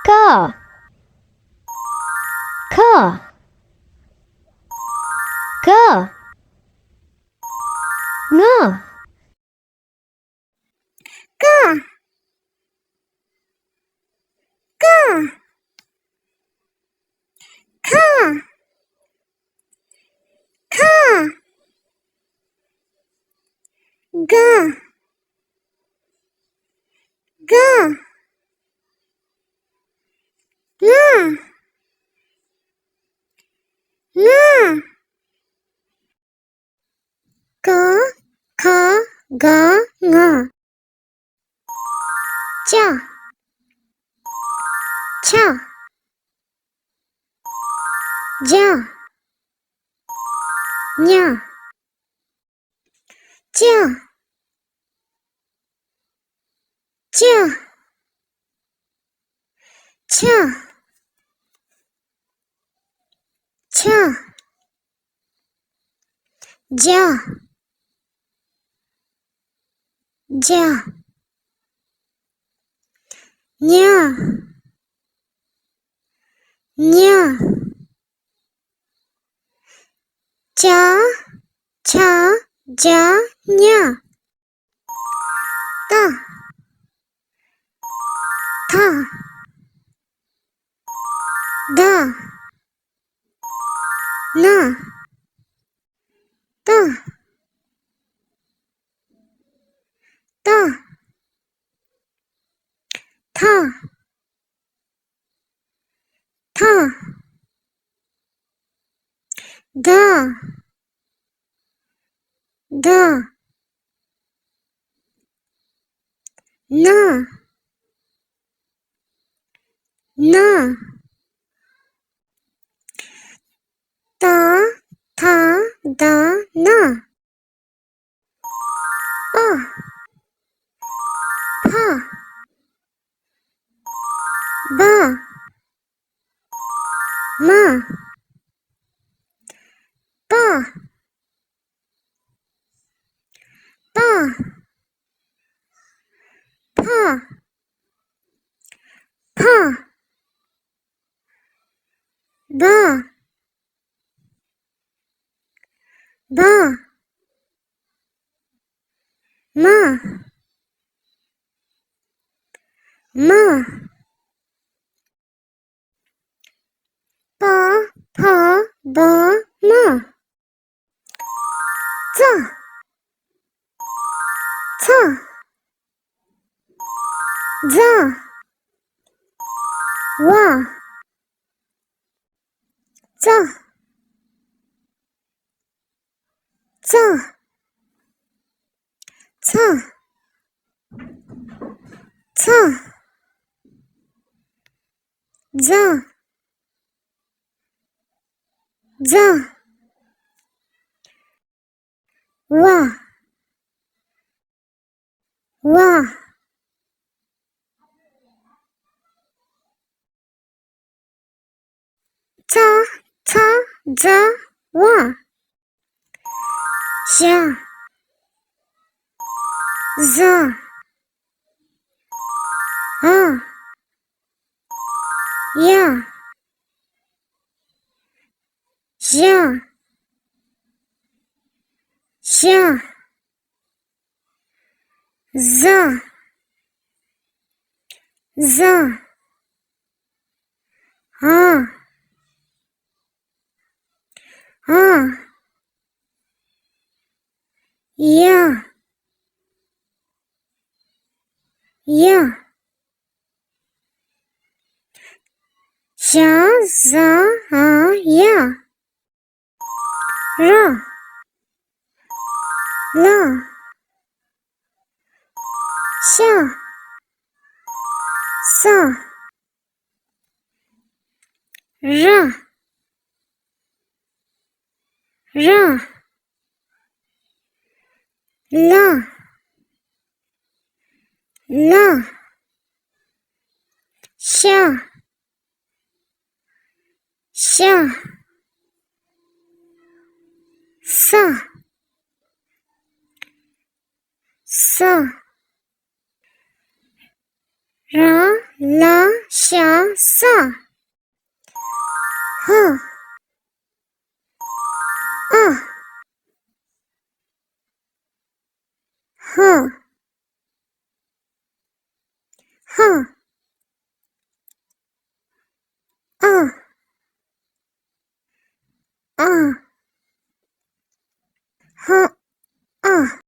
ك ك ك ङ ك ك ख ख ग ग ङ ङ क ख ग ङ च छ ज ञ च च छ छ ज ज ञ ञ च छ ज ञ त थ द न त त थ थ द द न न त थ द न प फ ब म प प फ फ ब ब म म प फ ब म च छ ज व च च छ छ ज ज व व च छ ज व ज ज ह य ज ज ज ज ह ह य य ज ज ह य र ल श स र र ल ल श श स स ra la sha sa ha ah ha ha ah ah ha